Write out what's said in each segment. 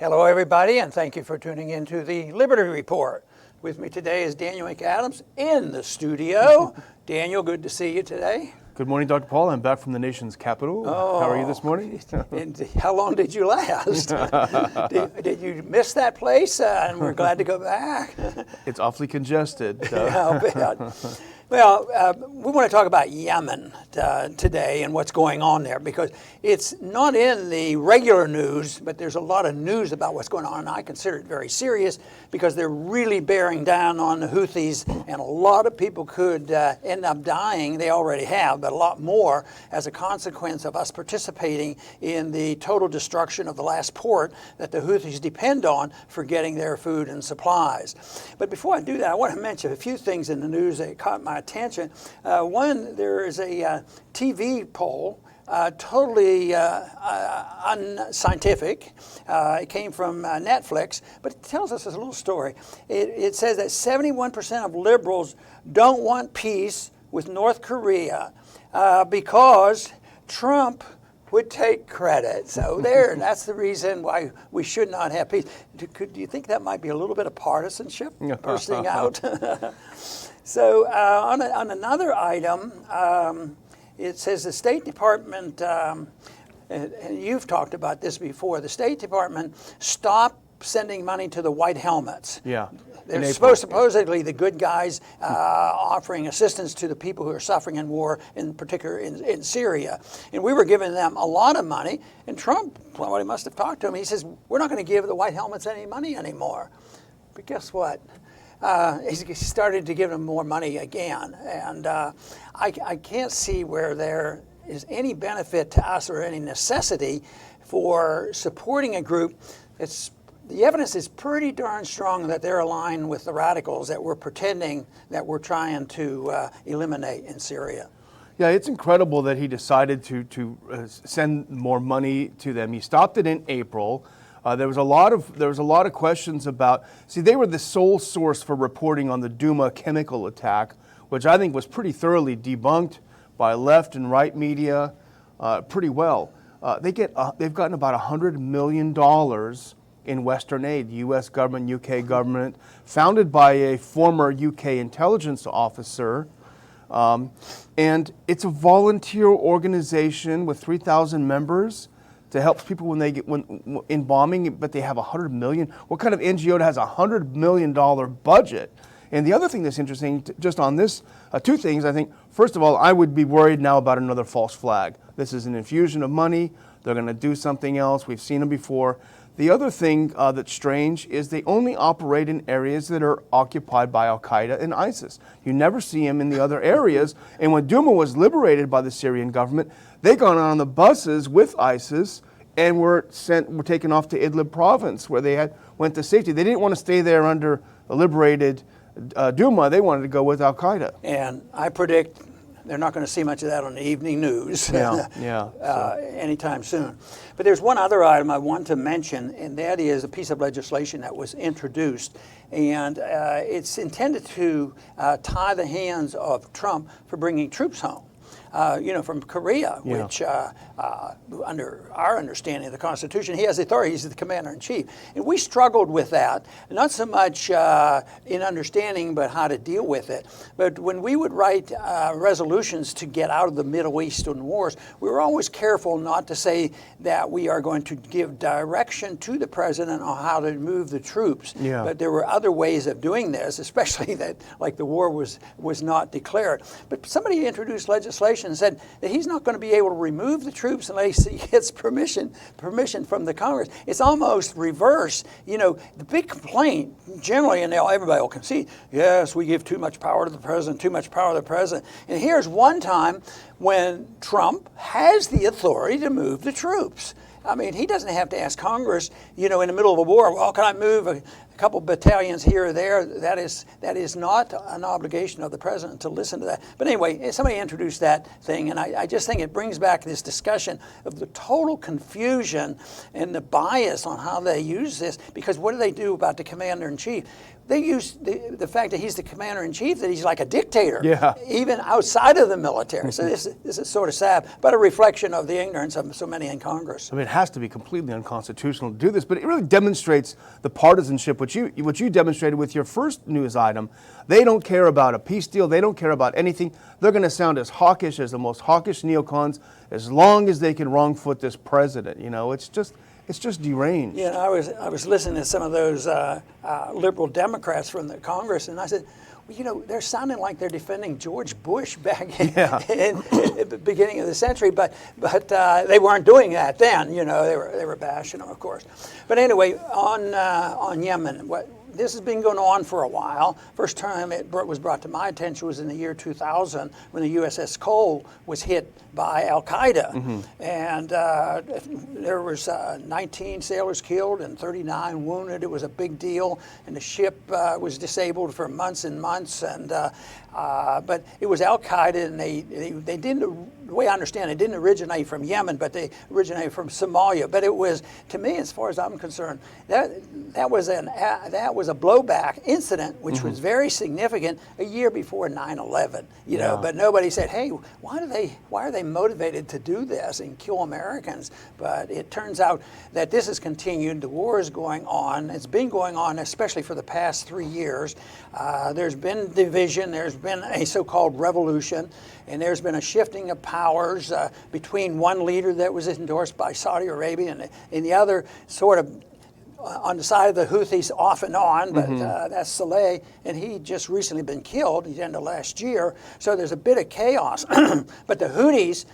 Hello, everybody, and thank you for tuning in to the Liberty Report. With me today is Daniel McAdams in the studio. Daniel, good to see you today. Good morning, Dr. Paul. I'm back from the nation's capital. How are you this morning? And how long did you last? did you miss that place? And we're glad to go back. It's awfully congested. I'll bet. Well, we want to talk about Yemen today and what's going on there, because it's not in the regular news, but there's a lot of news about what's going on, and I consider it very serious because they're really bearing down on the Houthis, and a lot of people could end up dying. They already have, but a lot more as a consequence of us participating in the total destruction of the last port that the Houthis depend on for getting their food and supplies. But before I do that, I want to mention a few things in the news that caught my attention. One, there is a TV poll, totally unscientific. It came from Netflix, but it tells us a little story. It says that 71% of liberals don't want peace with North Korea because Trump would take credit. So that's the reason why we should not have peace. Do you think that might be a little bit of partisanship bursting out? So on another item, it says the State Department, and you've talked about this before, the State Department stopped sending money to the white helmets. Yeah. They're supposedly the good guys offering assistance to the people who are suffering in war, in particular in Syria. And we were giving them a lot of money, and Trump, well, he must have talked to him, he says, we're not going to give the white helmets any money anymore. But guess what? He started to give them more money again. And I can't see where there is any benefit to us or any necessity for supporting a group that's the evidence is pretty darn strong that they're aligned with the radicals that we're pretending that we're trying to eliminate in Syria. Yeah, it's incredible that he decided to send more money to them. He stopped it in April. There was a lot of questions about. See, they were the sole source for reporting on the Duma chemical attack, which I think was pretty thoroughly debunked by left and right media, pretty well. They've gotten about $100 million in Western aid, U.S. government, U.K. government, founded by a former U.K. intelligence officer. And it's a volunteer organization with 3,000 members to help people when they get in bombing, but they have $100 million. What kind of NGO has a $100 million budget? And the other thing that's interesting, just on this, two things, I think. First of all, I would be worried now about another false flag. This is an infusion of money. They're going to do something else. We've seen them before. The other thing that's strange is they only operate in areas that are occupied by Al-Qaeda and ISIS. You never see them in the other areas. And when Duma was liberated by the Syrian government, they got on the buses with ISIS and were taken off to Idlib province, where they went to safety. They didn't want to stay there under a liberated Duma. They wanted to go with Al-Qaeda. And I predict they're not going to see much of that on the evening news anytime soon. But there's one other item I want to mention, and that is a piece of legislation that was introduced. And it's intended to tie the hands of Trump for bringing troops home. From Korea, which under our understanding of the Constitution, he has the authority, he's the commander-in-chief. And we struggled with that, not so much in understanding, but how to deal with it. But when we would write resolutions to get out of the Middle Eastern wars, we were always careful not to say that we are going to give direction to the president on how to move the troops. Yeah. But there were other ways of doing this, especially that, like, the war was not declared. But somebody introduced legislation and said that he's not going to be able to remove the troops unless he gets permission from the Congress. It's almost reverse. The big complaint generally, and everybody will concede, yes, we give too much power to the president, too much power to the president. And here's one time when Trump has the authority to move the troops. I mean, he doesn't have to ask Congress, in the middle of a war, well, can I move a couple battalions here or there. That is not an obligation of the president to listen to that. But anyway, somebody introduced that thing, and I just think it brings back this discussion of the total confusion and the bias on how they use this. Because what do they do about the commander-in-chief? They use the fact that he's the commander-in-chief, that he's like a dictator, even outside of the military. So this is sort of sad, but a reflection of the ignorance of so many in Congress. I mean, it has to be completely unconstitutional to do this, but it really demonstrates the partisanship, which you demonstrated with your first news item. They don't care about a peace deal. They don't care about anything. They're going to sound as hawkish as the most hawkish neocons as long as they can wrong-foot this president. You know, it's just deranged. Yeah, I was listening to some of those liberal Democrats from the Congress, and I said, well, you know, they're sounding like they're defending George Bush back in the beginning of the century, but they weren't doing that then. You know, they were bashing them, of course. But anyway, on Yemen, this has been going on for a while. First time it was brought to my attention was in the year 2000 when the USS Cole was hit by Al-Qaeda. And there was 19 sailors killed and 39 wounded. It was a big deal. And the ship was disabled for months and months. And but it was Al-Qaeda, and they didn't, the way I understand it, didn't originate from Yemen, but they originated from Somalia. But it was, to me, as far as I'm concerned, that was a blowback incident, which was very significant a year before 9/11. You know, but nobody said, hey, why are they motivated to do this and kill Americans? But it turns out that this has continued. The war is going on. It's been going on, especially for the past 3 years. There's been division. There's been a so-called revolution, and there's been a shifting of powers between one leader that was endorsed by Saudi Arabia and the other sort of on the side of the Houthis off and on, but that's Saleh, and he just recently been killed at the end of last year, so there's a bit of chaos. But the Houthis,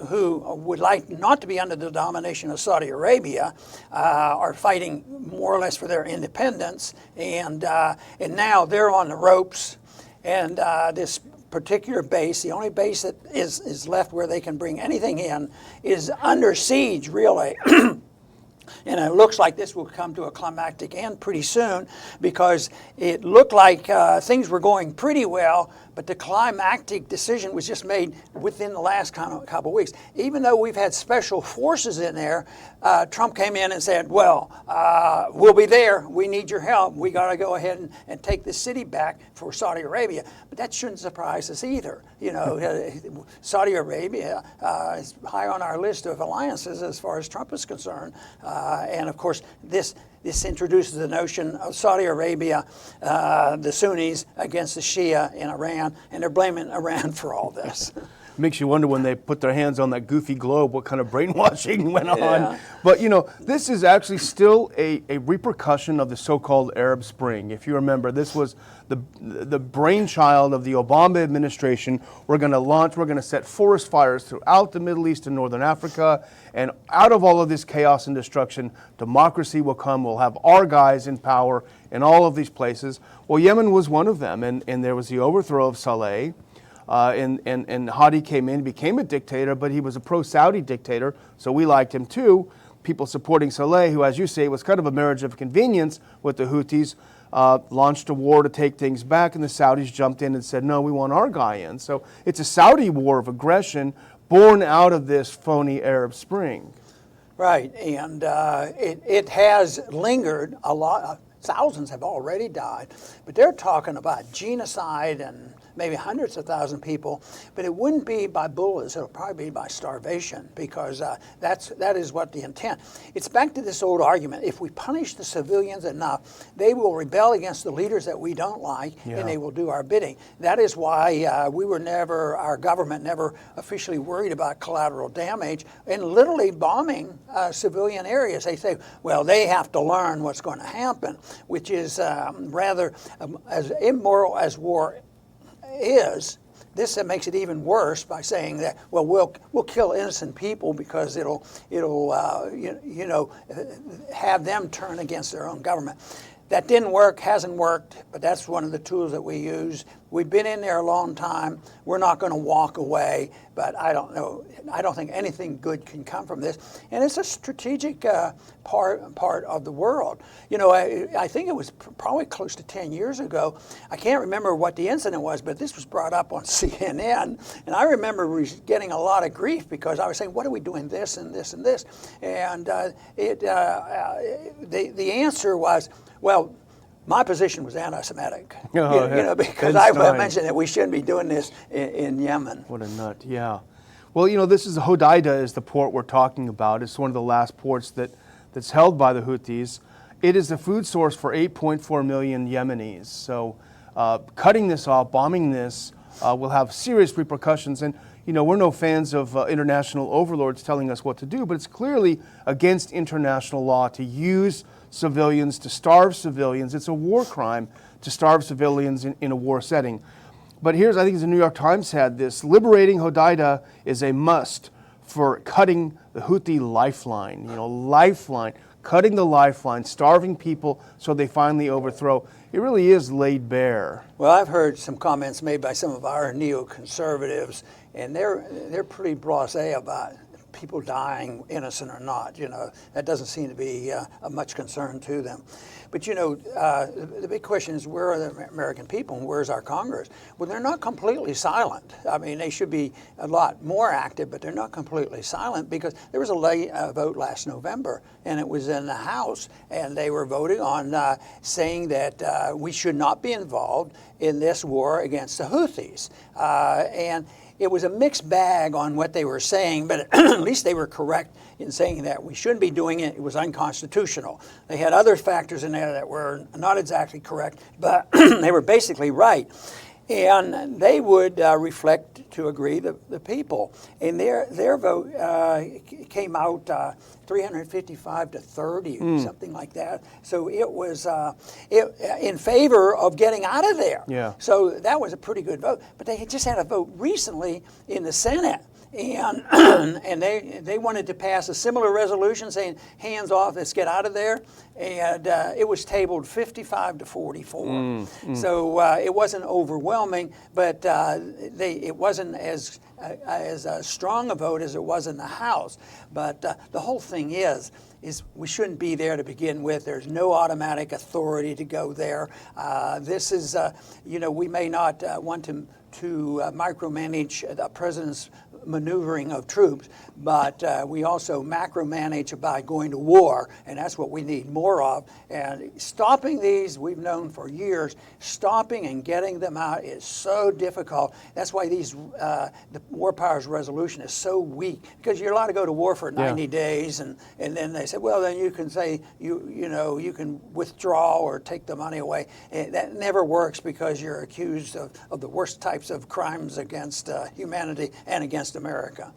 who would like not to be under the domination of Saudi Arabia, are fighting more or less for their independence, and now they're on the ropes, and this particular base, the only base that is left where they can bring anything in, is under siege, really. And it looks like this will come to a climactic end pretty soon, because it looked like things were going pretty well, but the climactic decision was just made within the last couple of weeks. Even though we've had special forces in there, Trump came in and said, well, we'll be there. We need your help. We got to go ahead and take the city back for Saudi Arabia. But that shouldn't surprise us either. You know, Saudi Arabia is high on our list of alliances as far as Trump is concerned. And of course, this introduces the notion of Saudi Arabia, the Sunnis against the Shia in Iran, and they're blaming Iran for all this. Makes you wonder when they put their hands on that goofy globe what kind of brainwashing went on. But, you know, this is actually still a repercussion of the so-called Arab Spring. If you remember, this was the brainchild of the Obama administration. We're going to set forest fires throughout the Middle East and Northern Africa. And out of all of this chaos and destruction, democracy will come. We'll have our guys in power in all of these places. Well, Yemen was one of them. And there was the overthrow of Saleh. And Hadi came in, became a dictator, but he was a pro-Saudi dictator, so we liked him too. People supporting Saleh, who, as you say, was kind of a marriage of convenience with the Houthis, launched a war to take things back, and the Saudis jumped in and said, no, we want our guy in. So it's a Saudi war of aggression born out of this phony Arab Spring. Right, and it has lingered a lot. Thousands have already died, but they're talking about genocide and maybe hundreds of thousands of people, but it wouldn't be by bullets. It'll probably be by starvation, because that is what the intent. It's back to this old argument. If we punish the civilians enough, they will rebel against the leaders that we don't like, and they will do our bidding. That is why our government never officially worried about collateral damage and literally bombing civilian areas. They say, well, they have to learn what's going to happen, which is rather as immoral as war is. This makes it even worse by saying that, well, we'll kill innocent people because it'll have them turn against their own government. That didn't work, hasn't worked, but that's one of the tools that we use. we've been in there a long time. We're not going to walk away, but I don't know. I don't think anything good can come from this. And it's a strategic part of the world. You know, I think it was probably close to 10 years ago. I can't remember what the incident was, but this was brought up on CNN. And I remember getting a lot of grief because I was saying, what are we doing this and this and this? And the answer was, well, my position was anti-Semitic, you know, because I mentioned that we shouldn't be doing this in Yemen. What a nut, yeah. Well, you know, this is Hodeidah is the port we're talking about. It's one of the last ports that's held by the Houthis. It is the food source for 8.4 million Yemenis. So cutting this off, bombing this, will have serious repercussions. And, you know, we're no fans of international overlords telling us what to do, but it's clearly against international law to use civilians, to starve civilians. It's a war crime to starve civilians in a war setting. But here's, I think the New York Times had this, liberating Hodeidah is a must for cutting the Houthi lifeline. You know, lifeline, cutting the lifeline, starving people so they finally overthrow. It really is laid bare. Well, I've heard some comments made by some of our neoconservatives, and they're pretty blasé about people dying, innocent or not. You know, that doesn't seem to be much concern to them. But, you know, the big question is, where are the American people and where's our Congress? Well, they're not completely silent. I mean, they should be a lot more active, but they're not completely silent because there was a vote last November, and it was in the House, and they were voting on saying that we should not be involved in this war against the Houthis. And it was a mixed bag on what they were saying, but at least they were correct in saying that we shouldn't be doing it. It was unconstitutional. They had other factors in there that were not exactly correct, but they were basically right. And they would reflect, to agree, the people. And their vote came out 355 to 30, something like that. So it was in favor of getting out of there. Yeah. So that was a pretty good vote. But they just had a vote recently in the Senate. And they wanted to pass a similar resolution saying, hands off, let's get out of there. And it was tabled 55 to 44. So it wasn't overwhelming, but it wasn't as strong a vote as it was in the House. But the whole thing is we shouldn't be there to begin with. There's no automatic authority to go there. This is, you know, we may not want to micromanage the president's maneuvering of troops, but we also macromanage by going to war, and that's what we need more of. And stopping these, we've known for years, stopping and getting them out is so difficult. That's why the War Powers Resolution is so weak, because you're allowed to go to war for 90 days, and then they said, well, then you can say you can withdraw or take the money away. And that never works because you're accused of the worst types of crimes against humanity and against America.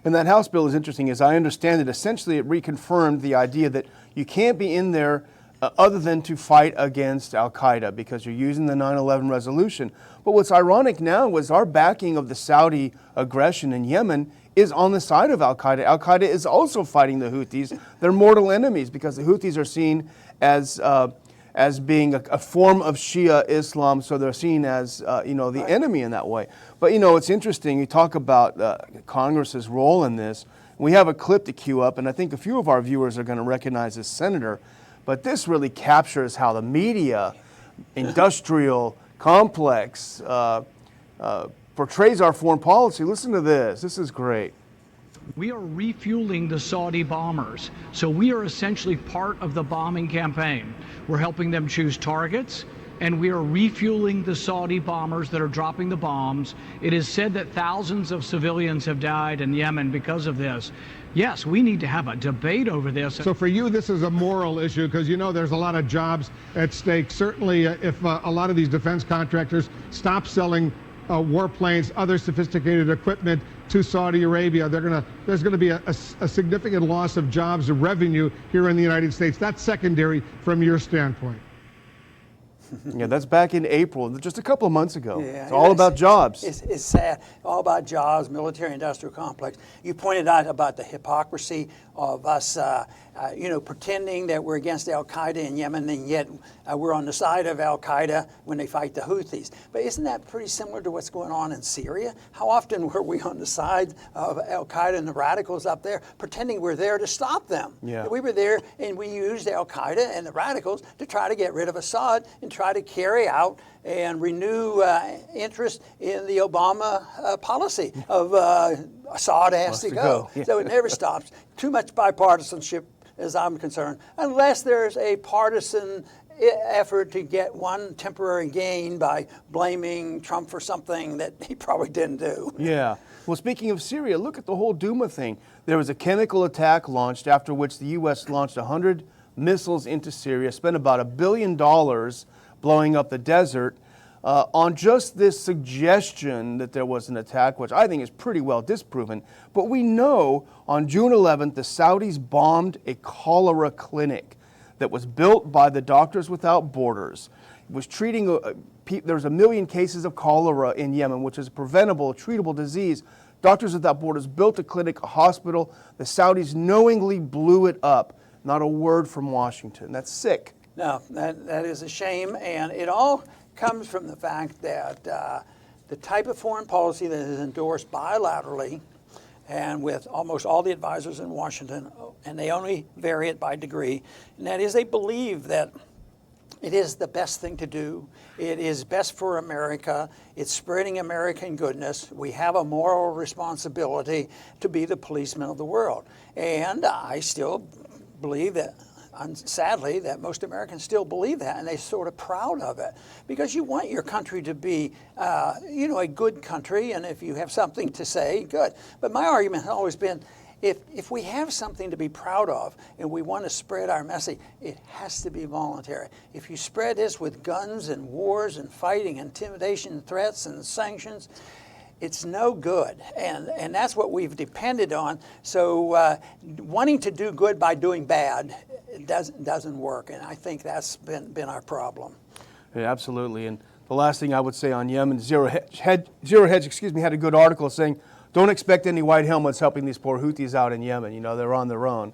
And that House bill is interesting. As I understand it, essentially it reconfirmed the idea that you can't be in there other than to fight against al-Qaeda because you're using the 9/11 resolution. But what's ironic now is our backing of the Saudi aggression in Yemen is on the side of al-Qaeda. Al-Qaeda is also fighting the Houthis. They're mortal enemies because the Houthis are seen as being a form of Shia Islam, so they're seen as the enemy in that way. But it's interesting. You talk about Congress's role in this. We have a clip to cue up, and I think a few of our viewers are going to recognize this senator. But this really captures how the media, industrial complex, portrays our foreign policy. Listen to this. This is great. We are refueling the Saudi bombers. So we are essentially part of the bombing campaign. We're helping them choose targets, and we are refueling the Saudi bombers that are dropping the bombs. It is said that thousands of civilians have died in Yemen because of this. Yes, we need to have a debate over this. So for you, this is a moral issue because there's a lot of jobs at stake. Certainly, if a lot of these defense contractors stop selling warplanes, other sophisticated equipment to Saudi Arabia, there's going to be a significant loss of jobs and revenue here in the United States. That's secondary from your standpoint. Yeah, that's back in April, just a couple of months ago. Yeah, it's all about jobs. It's sad. All about jobs, military-industrial complex. You pointed out about the hypocrisy of us, pretending that we're against al-Qaeda in Yemen, and yet we're on the side of al-Qaeda when they fight the Houthis. But isn't that pretty similar to what's going on in Syria? How often were we on the side of al-Qaeda and the radicals up there, pretending we're there to stop them? Yeah. We were there, and we used al-Qaeda and the radicals to try to get rid of Assad and try to carry out and renew interest in the Obama policy of Assad has to go. Yeah. So it never stops. Too much bipartisanship, as I'm concerned, unless there's a partisan effort to get one temporary gain by blaming Trump for something that he probably didn't do. Yeah. Well, speaking of Syria, look at the whole Duma thing. There was a chemical attack launched, after which the U.S. launched 100 missiles into Syria, spent about $1 billion blowing up the desert on just this suggestion that there was an attack, which I think is pretty well disproven. But we know on June 11th, the Saudis bombed a cholera clinic that was built by the Doctors Without Borders. It was treating, there's 1 million cases of cholera in Yemen, which is a preventable, treatable disease. Doctors Without Borders built a clinic, a hospital. The Saudis knowingly blew it up. Not a word from Washington. That's sick. No, that is a shame, and it all comes from the fact that the type of foreign policy that is endorsed bilaterally and with almost all the advisors in Washington, and they only vary it by degree, and that is they believe that it is the best thing to do. It is best for America. It's spreading American goodness. We have a moral responsibility to be the policemen of the world. And I still believe that, sadly, that most Americans still believe that, and they're sort of proud of it, because you want your country to be, a good country, and if you have something to say, good. But my argument has always been, if we have something to be proud of and we want to spread our message, it has to be voluntary. If you spread this with guns and wars and fighting, intimidation, threats, and sanctions, it's no good, and that's what we've depended on. So wanting to do good by doing bad doesn't work, and I think that's been our problem. Yeah, absolutely. And the last thing I would say on Yemen, Zero Hedge, had a good article saying, don't expect any white helmets helping these poor Houthis out in Yemen. They're on their own.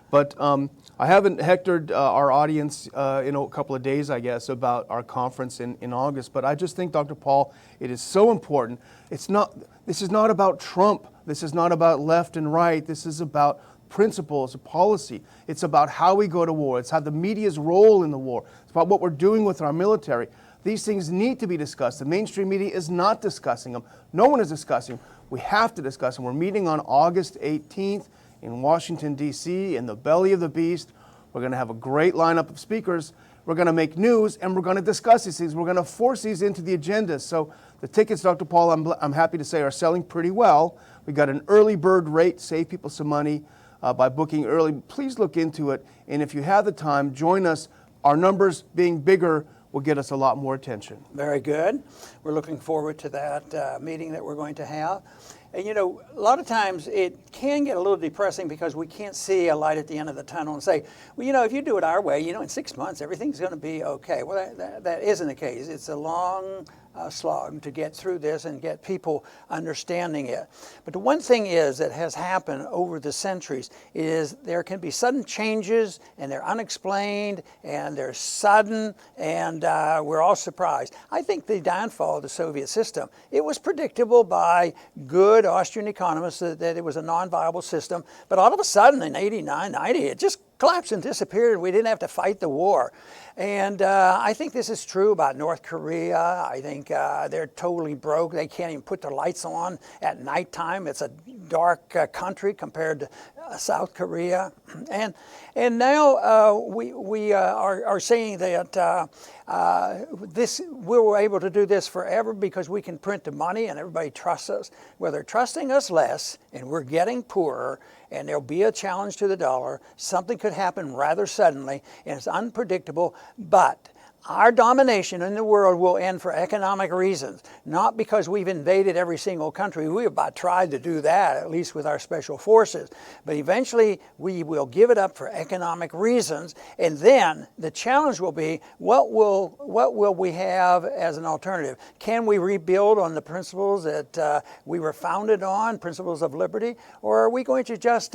But I haven't hectored our audience in a couple of days, I guess, about our conference in August. But I just think, Dr. Paul, it is so important. This is not about Trump. This is not about left and right. This is about principles, policy. It's about how we go to war. It's how the media's role in the war. It's about what we're doing with our military. These things need to be discussed. The mainstream media is not discussing them. No one is discussing them. We have to discuss them. We're meeting on August 18th in Washington, D.C., in the belly of the beast. We're going to have a great lineup of speakers. We're going to make news, and we're going to discuss these things. We're going to force these into the agenda. So the tickets, Dr. Paul, I'm happy to say, are selling pretty well. We got an early bird rate, save people some money by booking early. Please look into it, and if you have the time, join us. Our numbers being bigger will get us a lot more attention. Very good. We're looking forward to that meeting that we're going to have. And a lot of times it can get a little depressing because we can't see a light at the end of the tunnel and say, well, if you do it our way, in 6 months, everything's going to be okay. Well, that isn't the case. It's a long slog to get through this and get people understanding it. But the one thing that has happened over the centuries is there can be sudden changes, and they're unexplained, and they're sudden, and we're all surprised. I think the downfall of the Soviet system, it was predictable by good Austrian economists that it was a non-viable system, but all of a sudden in 89, 90, it just collapsed and disappeared, and we didn't have to fight the war. And I think this is true about North Korea. I think they're totally broke. They can't even put their lights on at nighttime. It's a dark country compared to South Korea. And now we are saying that we were able to do this forever because we can print the money and everybody trusts us. Well, they're trusting us less, and we're getting poorer, and there'll be a challenge to the dollar. Something could happen rather suddenly, and it's unpredictable, but our domination in the world will end for economic reasons, not because we've invaded every single country. We have about tried to do that, at least with our special forces. But eventually, we will give it up for economic reasons. And then the challenge will be, what will we have as an alternative? Can we rebuild on the principles that we were founded on, principles of liberty? Or are we going to just,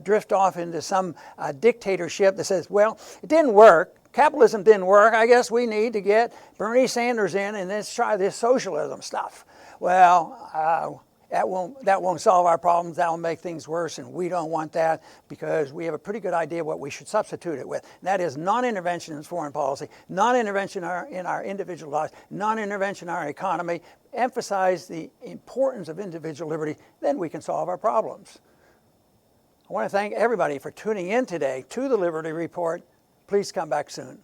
drift off into some dictatorship that says, well, it didn't work. Capitalism didn't work. I guess we need to get Bernie Sanders in and let's try this socialism stuff. Well, that won't solve our problems. That will make things worse, and we don't want that because we have a pretty good idea what we should substitute it with. And that is non-intervention in foreign policy, non-intervention in our individual lives, non-intervention in our economy. Emphasize the importance of individual liberty. Then we can solve our problems. I want to thank everybody for tuning in today to the Liberty Report. Please come back soon.